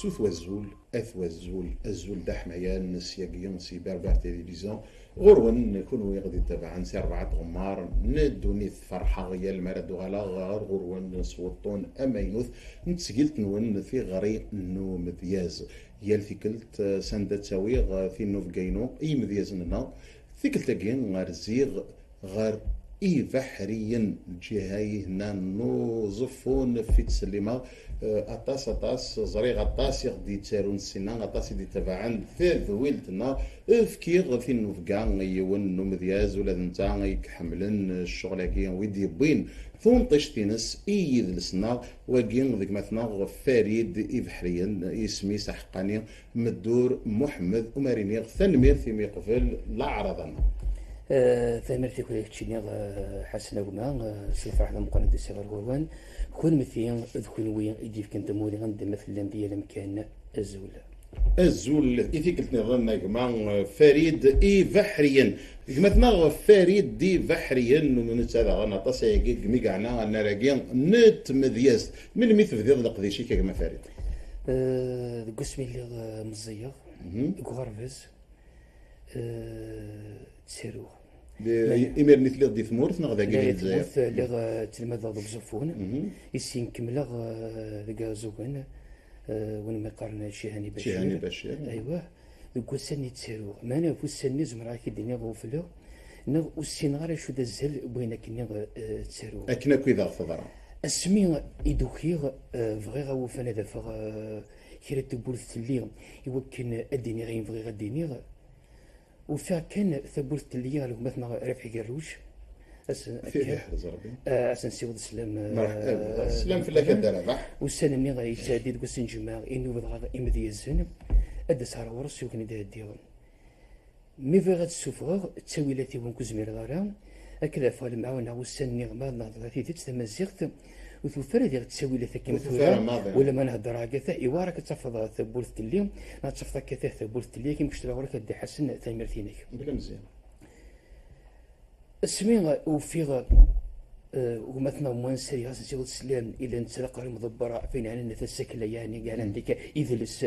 سوث والزول اث والزول الزول دا حمايان سياقيا سي باربع تلفزيون غرون كونوا يغدي تبعا سي 4 غمار ندوني فرحه غيا المراد غلا غار غرون صوتون امينوث نتسجلت نون في غري نو مذياز يال ثيكلت ساندا تساوي في نوف كاينو اي مذياز لنا ثيكلت كين غار زيغ غار اي بحريا الجهاي هنا نوظفون في تسليمه اطاس زريغ اطاس يغدي تارون السنان اطاس يدي تبعا في ذويلتنا فكيغ في النفقا يون نو مذياز ولا نتا يكحملن الشغل كي ويدي بين ثون طيشتينس اي ذلسنا وكين ذيك مثلا فريد اي بحريا اسمي سحقاني مدور محمد ومارينيغ ثنمير في ميقفل لا عرضنا ثامرتي كل تشيني حسنا وما سي فرح مقارنة الصغار غوان كون مثيا ذكون وين يجي كنت موري عند مثلا ديال المكان الزول إذا قلت نظن يا فريد إي بحريا مثلا فريد دي بحريا نتابع أنا تصيغ ميقعنا أنا راقي نت مذياس من مثل ذي القديشي كما فريد قسمي اللي مزيغ غرفز تسيرو إمير مثل غدي ثمورت نغدا كاين الجزائر اللي تلمذ ذوك زفون يسين كملا ذاك زوكان وين ما قارنا شيهاني بشير ايوا ذوك سني تسيرو ما انا فوسني زمرا كي الدنيا غوفلو نغ وسين غير شو دزل بوينك نغ تسيرو اكنا كذا فضرا اسمي يدوكيغ فغيغا وفانا دافا كيرا تبولث اللي يمكن اديني غير فغي غديني وفيها كان ثبولت اللي قالوا مثلا ربحي قروش فيه حرز ربي اسنسيو السلام السلام في الله كدار راح والسنه اللي غيتادي دوك السنجماع انه بغا امدي الزن اد صار ورس يمكن يدير ديون مي في غاد السفر تسويلاتي ونكو زمير غارا هكذا فال معاونه والسن غمار نهضر في تمزيغت وثوثر ديال التسويلات كيما ثوثر ولا ما نهضر هكذا ايوا راك تفض ثبولت اللي ما تفض كذا ثبولت اللي كيما كشترا وراك دي حسن ثامرتينك بلا مزيان اسمي وفيغ ومثلا موان سري غاس نسيو السلام الى نتلاقى المضبره فين يعني نتسكل يعني قال عندك اذلس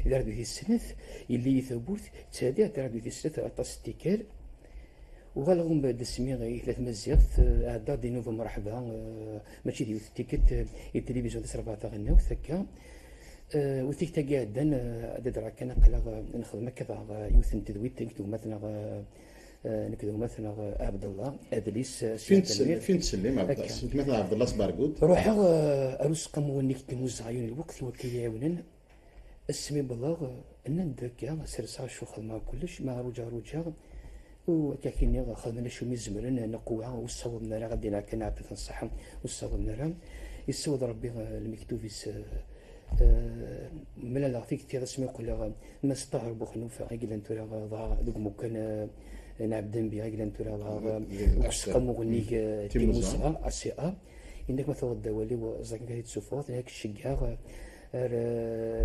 اذا ردي في السنث اللي ثبوت تادي تردي في السنث اطاستيكال وغالهم بعد السمي غير ثلاث مزيغت هذا دي نوفا مرحبا ماشي ديال التيكت التلفزيون تاع 14 غناو ثكا وثيك تا قاعد عدد راه كان قلا نخدم هكذا يوثن تدويت نكتب مثلا نكتب مثلا عبد الله ادليس فين تسلم عبد الله مثلا عبد الله صبارقود روح اروس قمو نكتب موزعين الوقت وكيعاونن السمي بالله ان ندك سرسا شو خدمه كلش مع رجع وكاكيني خدمنا شو مزمرن نقوها وصوبنا راه غادي كان عطيت الصحه وصوبنا راه يسود ربي المكتوب ملا لا فيك تي رسمي يقول لها ما استهر بخنوفه قال انت راه دوك ممكن نعبدن بها قال انت راه قمو غنيك تيموسا اسي ا انك مثلا الدوالي وزاك قاعد تسوفوت هاك الشقاغ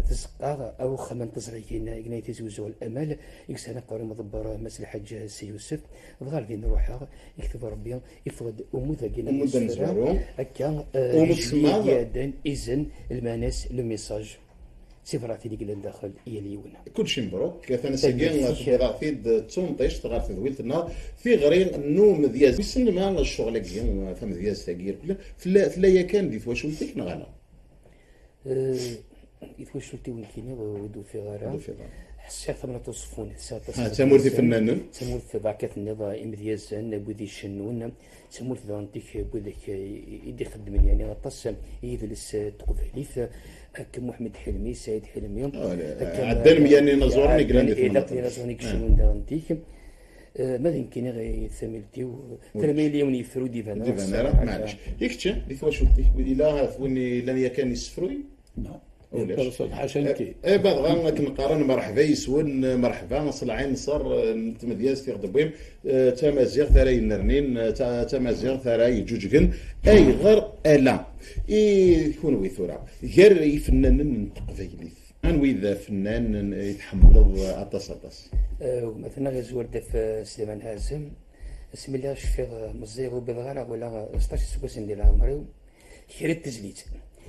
تسقى او خمن تزريين قناي تزوزوا الامل يكسانا قاري مضبر مثل الحاج سي يوسف ظهر دين روحها يكتب ربي يفرض اموذجنا هكا يدن اذن المناس لو ميساج سيفراتي اللي قلنا داخل هي اليونا كلشي مبروك كان ساكن في تونطيش تغار في ذويلتنا في غرين نو مذياز بسن ما الشغل كي فم مذياز تاكير في لا كان دي فواش ولتك نغانا يفوش لتي وين كينا ودو في غارة حسيت ثمرة تصفون تمورتي فنان تمورت ضاكات النظام امديازان بودي الشنون تمورت ذانتيك بودك يدي خدم يعني غطاس يدلس تقفاليث هكا محمد حلمي سعيد حلمي عدل يعني نزورني قراني في نزورني كشنون دانتيك ماذا يمكن غير ثملتي ثمانية اليوم يفرو ديفانا معليش يكتشا اللي فواش ولتي إلا ثوني لان كان يسفروي نعم حاشنتي بعد غنك نقارن مرحبا يسون مرحبا صلعين صار نتمدياز في غدبويم تمازيغ ثراي نرنين تمازيغ ثراي جوجكن اي غير الا يكون ويثورا غير يفنان تقفيليث انوي ذا فنان يتحمل اطاس مثلا غير زورد في سليمان هازم اسم الله شفيغ مزيغ وبالغرا ولا 16 سكوسين ديال عمري خير التزليت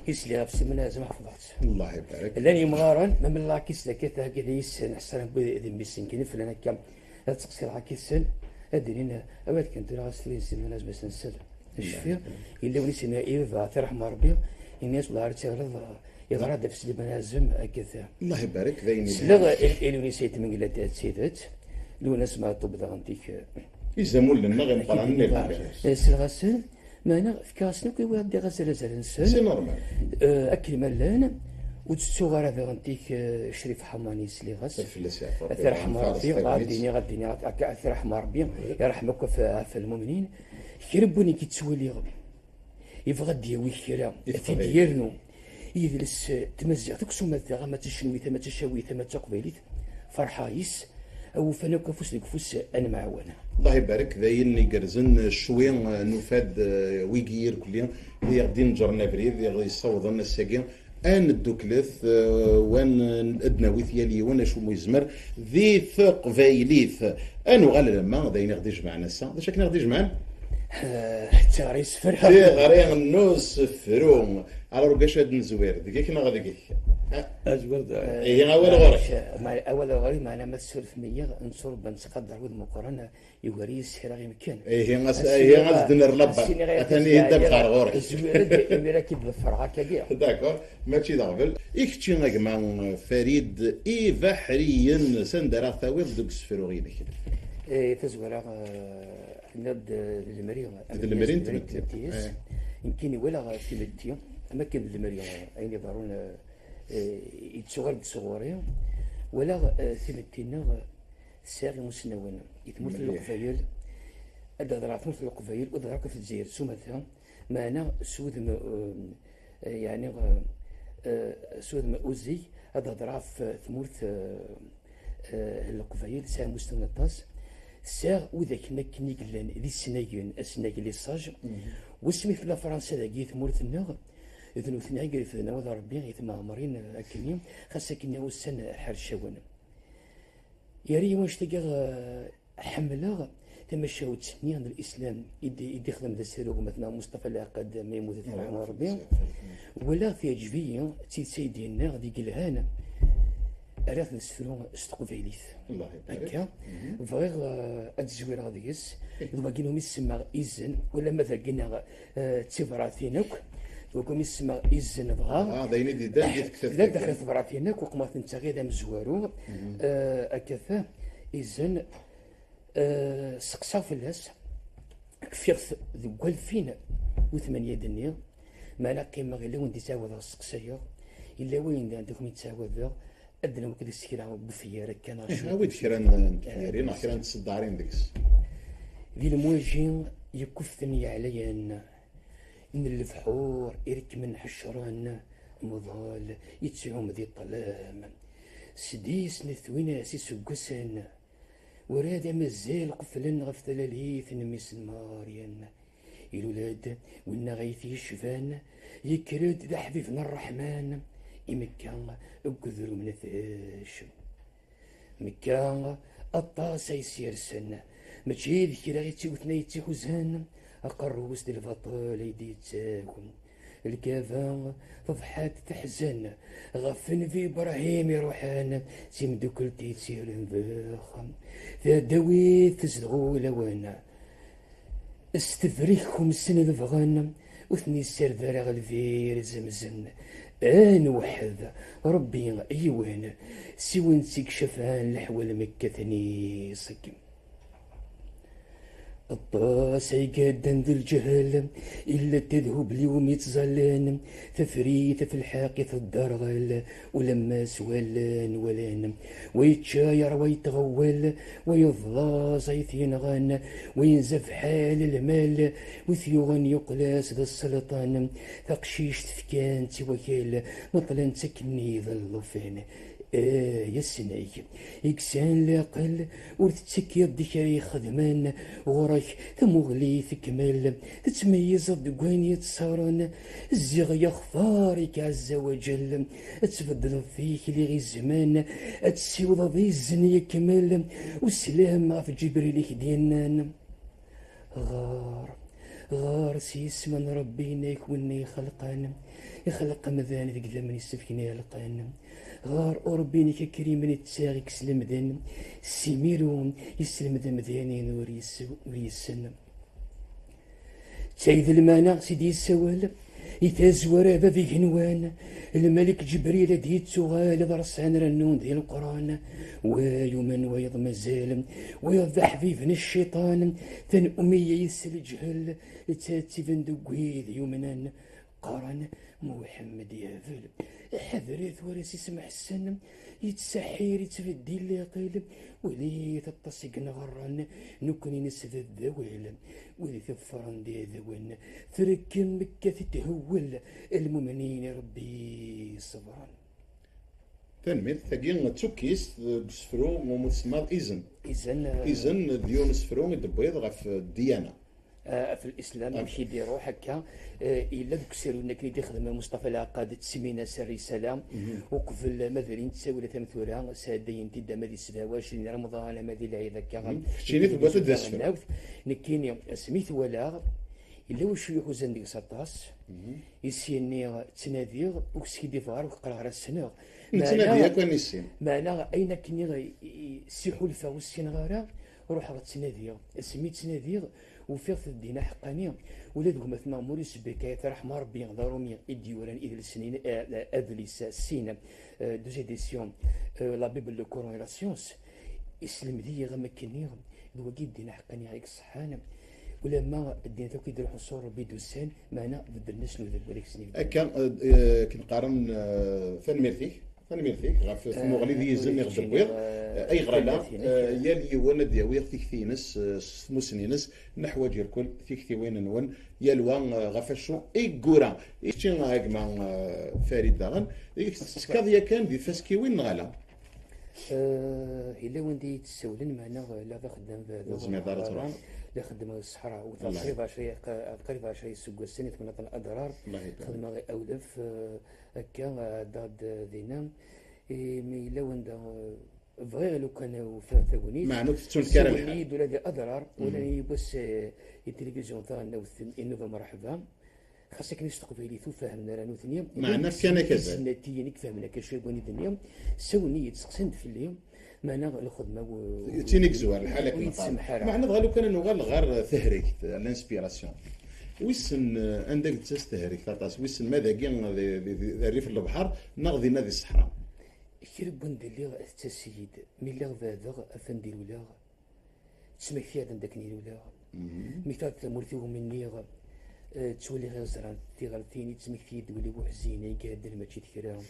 يسلي غف سمنا زعما حفظت الله يبارك. لاني مغارن ما من الله كيس كذا هكذا يسن حسن بذي ميسن كنف لنا كم لا تقصير على كيسن ادرينا اوقات كنت راه سفرين سمنا لازم نسل الشفير الا ونسينا اذا ترحم ربي الناس الله تغلظ يضرب في سلي بنازم هكذا. الله يبارك ذيني سلغ الوني سيت من قلات سيدات لو نسمع طب دغنتيك يزمول لنا غير مقارنة سلغسن ما انا في كاسنا كي واحد غسل زال نسن سي نورمال اكل ملان وتسوغ راه غنتيك شريف حماني سلي غس الفلس يعقوب ترحم ربي غاديني ترحم ربي يرحمك في المؤمنين كيربوني كيتسولي يبغى ديوي كيرا في ديالنا يجلس تمزع تكسو ما تشنوي ما تشاوي ما تقبيليت فرحايس او فانا كفوس كفوس انا معاونه. الله يبارك ذاين يقرزن شوي نفاد ويجير كليا غادي نجرنا بريد غادي يصوض لنا الساكين ان الدوكلث وان ادناوي ثيالي وانا شو مزمر ذي ثق فايليث انو غال لما ذاين غادي يجمعنا السا واش كنا غادي يجمعنا تغري سفر تغري النوس فروم على رقاش هاد الزوير ديك كنا غادي كيك اجبر هي اول غوري اول غوري معنا ما تسولف مية نصور بنتقدر ود مقارنه يوري السحر غير مكان هي غاز دنر لبا ثاني يدبقى غوري الزوير اللي راكب الفرعه كاع داكور ماشي دغبل يكتشي نجمع فريد بحريا سندرا ثاويض دوك السفروغين تزوير نبد المريض المريض يمكن ولا في مدتي اماكن المريض اين يظهرون يتشغل بصغوري ولا ثمتينا ساغي مسنون يتمثل القفايل ادرا في القفايل ودراك في الجزائر سمثا معنا سود يعني سود مؤزي هذا ضراف ثمورث القفايل ساغ مستوى الطاس ساغ وذاك نكني قلان ذي السنايين السنايين لي صاج واسمي في فرنسا ذاك ثمورث النغ إذن وثناء قال في نوض ربي يثم عمرين أكلين خاصة كنا وسن حرشون ياري واش تلقى حملة تمشى وتسني عند الإسلام يدي خدم ذا السلوك مثلا مصطفى العقاد ما يموت رحمه ربي ولا في عجبية سيدي النار دي قلهانا أراث نسفرو استقباليث الله يبارك هكا فغير التزوير غادي يس إذا كانوا يسمى إذن ولا مثلا قلنا تسيفراتينك وكم يسمى إذن بغا هذا ينادي دام يتكتب لا دخل تبراتينك وقمات انت غير مزوارو أكثا إذن سقسا فلاس كفيرث ذو 2008 دنيا ما لا قيمة غير لو انت تعاود السقسايا إلا وين عندكم يتعاود أدنى وكذا السكيرة بفيارك كان ويد كيران تفيارين كيران تصدعين ديكس ذي المواجهين يكفني عليا إن الفحور إرك من حشران مضال يتسعوم ذي الظلام سديس نثوينا سيسقسن وراد مازال قفلن غف ثلاليث نميس الماريان الولاد وإن غيثي الشفان يكرد ذا حبيبنا الرحمن إمكا أقذر من ثاش مكا الطاس يسير سنة ماشي ذكرى يتسوثنا يتسوزان أقروس دي البطال يدي تاكم الكافان تضحات تحزن غفن في إبراهيم يروحان سيمدوكلتي تسير نباخم ذا داوي تزدغو لوانا استفريكم السنة الفغان وثني السر ذرغ الفير زمزن نوحد ربي أيوان سوين سيكشفان لحول مكة ثني سكم الطاس يقدن ذو الجهل إلا تذهب اليوم يتزلان تفريث في الحاقث الدرغل ولما سولان ولان ويتشاير ويتغول ويضلاص يثينغان وينزف حال المال وثيوغن يقلاس ذا السلطان ثقشيش تفكان توكيل مطلن تكني ذا اللفان يا السناي إكسان لاقل ورتتك يدك خدمان غرك ثمغلي تكمل تتميز الدقوين يتصارن الزيغ يخفارك عز وجل تفضل فيك لغي الزمان تسيوض ذي الزن يكمل والسلام في جبريل دينان غار غار سيس من ربيناك وني خلقان يخلق مذان ذيك ذمن يسفكنا لقان غار أوربينك كريم تساغيك سلمدان سيميرون يسلم ذا مذيانين وريسن تايد المانا سيدي السوال يتازور هذا ذي هنوان الملك جبريل ديت سغال ضرسان رنون ذي القرآن ويومن ويض مزال ويضح ذيفن الشيطان ثن أمية يسل جهل تاتي فندقويذ يومنان قرن محمد يافل حذريت وراسي سمح السن يتسحير يتفدي اللي قيل ولي تتصق نغران نكوني نسد الذويل ولي تفرن دي ذوين تركن مكة تهول المؤمنين ربي صبرا تنميت ثقين تسكيس بسفرو ومسمى إذن ديون سفرو يدبيض غف الديانة في الاسلام ماشي يديروا هكا الا دوك سيرو كي يخدم مصطفى العقاد تسمينا سر الرساله وقفل مثلا تساوي ثمثورا سادين تدا مادي 27 رمضان مادي العيد هكا شيني تبغى تدسفر نكيني سميت ولا الا واش يحوزن ديك سطاس يسيني تناديغ وكسيدي فار وقرا على السنه تناديغ كان يسين معنا اين كني سيحول فاوس سينغارا روح تناديغ سميت تناديغ وفيغ الدين حقانية ولاد مثلا موريس بكاية رحمة ربي ضروري الديوران إذ السنين أذليس السين دوز إديسيون لا بيبل لو كورون لا سيونس اسلم ذي غمكني ذوقي الدين حقانية غيك الصحان ولما الدين ذوك يدير حصور ربي دوسان معنا ضد الناس نوذل وليك سنين كنقارن فنميرتيك غاف المغلي ذي يزن يغدر بيض اي غرالا يالي ولد دياوي ثيكتينس مسنينس نحو ديال كل ثيكتيوين نون يالوا غافشو اي غورا ايشتي هاك مع فريد داغن سكاضيا كان دي فاسكيوين غالا الا وندي تسولن معنا لا خدام هذا لا خدم الصحراء قريب 20 سوق السنه من الاضرار خدمه غير اولف هكا ضاد دينا مي الا وندا فغير لو كان ثوني مع نفس الكلام الحين ولا دي اضرار ولا بس التلفزيون تاعنا انه مرحبا خاصك نستقبلي ثو فهمنا راه نوثنيا معنا كان كذا سنتي فهمنا كشي بوني دنيا سوني تسقسن في اليوم معنا الخدمه تينيك زوار الحاله كما معنا غالو كان نغال غير ثهريك الانسبيراسيون ويسن عندك تستهريك تاطاس ويسن ماذا كاين الريف البحر نغذي نادي الصحراء كيرب ندير السيد ميلا فاذا افندي ولا تسمع فيها عندك نيل ولا مثال مورثيهم مني تولي غير زران تيغالتيني تسمك في دولي وحزيني كادر ماشي تكرا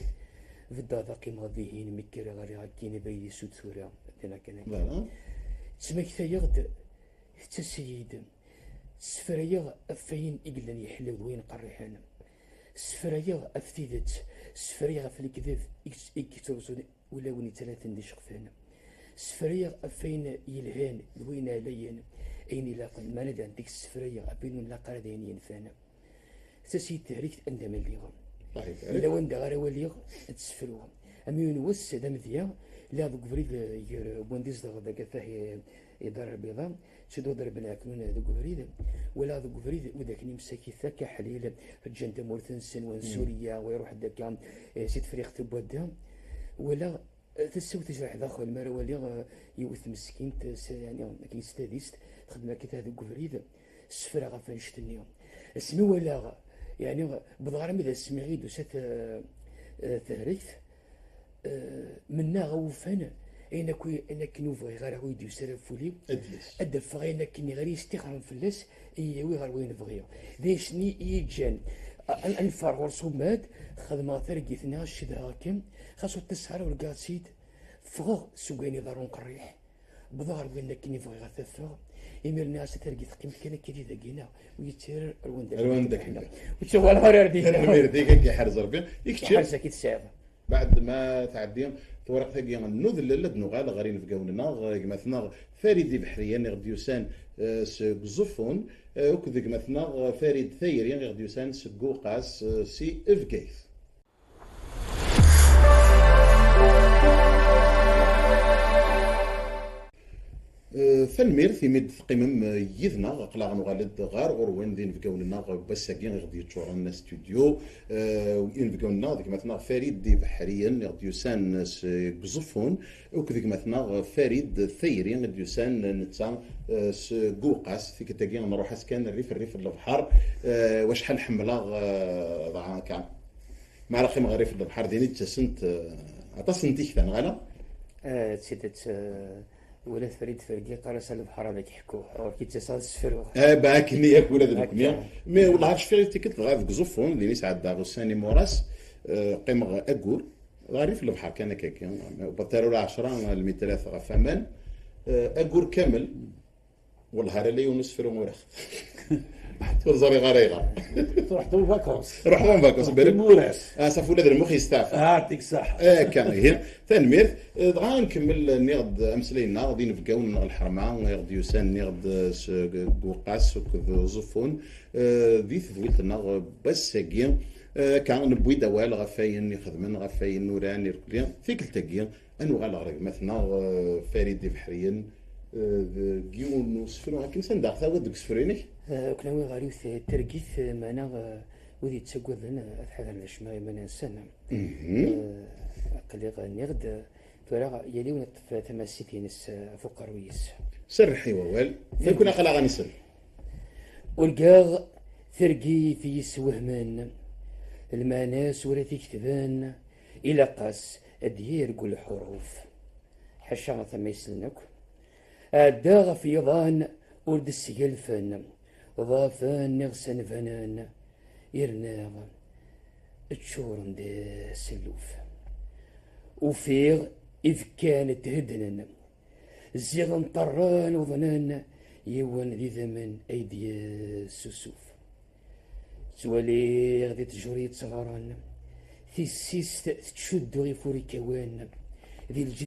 في الدار قيم غاديين مكرا غير هاكين بايدي سود ثورا انا كان تسمك ثيغد حتى السيد السفرية أفين إقلن يحلو وين قريحان السفرية أفتيدت السفرية في الكذب إكتوزون ولا وني ثلاثة دي شقفان السفرية أفين يلهان وين عليان أين لاقن ما ندان ديك السفرية أبين لا قردين ينفانا تسيد تهريك أندم الليغ إلا وين دغار وليغ تسفروهم أميون وس دام ذيا لا دوك فريد بونديز دغ فاه يدار البيضاء شدو ضرب العكنون ذوك فريد ولا ذوك فريد وذاك مساكي ثاك حليل الجنة مورثنسن وين سوريا ويروح داك سيد فريق تبودا ولا تسوي تجرح داخل المرا وليغ يوث مسكين يعني كيستاديست خدمه كي هذوك فريد السفره غافا نشتني اسمي ولا يعني بضغار مذا اسمي غيد وسات ثاريث منا غوفانا انك نوفي غير هو يدير سرفولي ادف غير انك غير يستخدم فلاس يوي غير وين بغيو ديشني يجان انفر ورسومات خدمه ثرقيتنا الشدها كم خاصو تسهر والقاسيد فغ سوقيني دارون قريح بظهر وين كني بغي غثثو يمير الناس ترقي ثقيم كان كي داكينا ويتير الوان داك وتشوف الهرر ديالنا المير ديك كيحرز ربي يكتشف حرزه كيتساعد بعد ما تعديهم ثورق ثقي النوذ لد نغال غارين في قولنا مثلا فريد بحريان غديوسان سقزفون وكذا مثلا فريد ثيرين غديوسان سقوقاس سي افكيث ثلمير في مد قمم يذنا قلا غنغالد غار غروان ذين فكاولنا بس كين غادي يتشور لنا استوديو وين فكاولنا ديك مثلا فريد دي بحريا غادي يسان قزفون وكذيك مثلا فريد ثيري غادي يسان نتا قوقاس في كتاكي نروح اسكان الريف البحر وشحال حمله كان مع رقم غريف البحر ديني تسنت عطاسنتيك ثان غالا تسيدت ولاد فريد فرقي قرص البحر هذاك يحكوه كي تصال السفر باكني ياك ولاد الكنيا مي والله عرفت فين تيكت غاف قزفون اللي يسعد داغو ساني موراس قيمه اكور غاري في البحر كان كاكي بطاروا 10 المثال فمان اكور كامل والله راه لا يونس فرو مورخ تزوري غريغه رحتوا فاكونس رحنا فاكونس بالموراس صافي ولاد المخ يستعفى يعطيك الصحه كان هي ثانمير دغا نكمل نيغد امسلينا غادي نفكاو الحرمه غادي يوسان نيغد قوقاس وكذ زفون ذي ثويتنا بس ساكين كان نبوي دوال غفاين يخدمن غفاين نوران يركلين فيك التاكين انو غالغرق مثلا فريد بحريا كيون وسفرو هاكي سنداغ ثاود ديك سفرينك كنا وي غاريو ترقيث معنا ودي تسقوذ لنا هذا الشماء من السنة قليل نغد فرا يليون تماسيتين فوق رويس سرحي ووال فيكون قلا غاني سر والقاغ ثرقي في سوهمان الماناس ولا تكتبان الى قاس الدير قول الحروف حشا ثم يسلنك الداغ في ظان ورد السيلفان ضافان نغسن فنان يرناغ تشور دا سلوف وفيغ إذ كانت هدنا زيغ طران وظنان يوان ذي ذمن أيدي السسوف سوالي غدي تجري تصغران في السيس تشد غي فوري كوان ذي الجد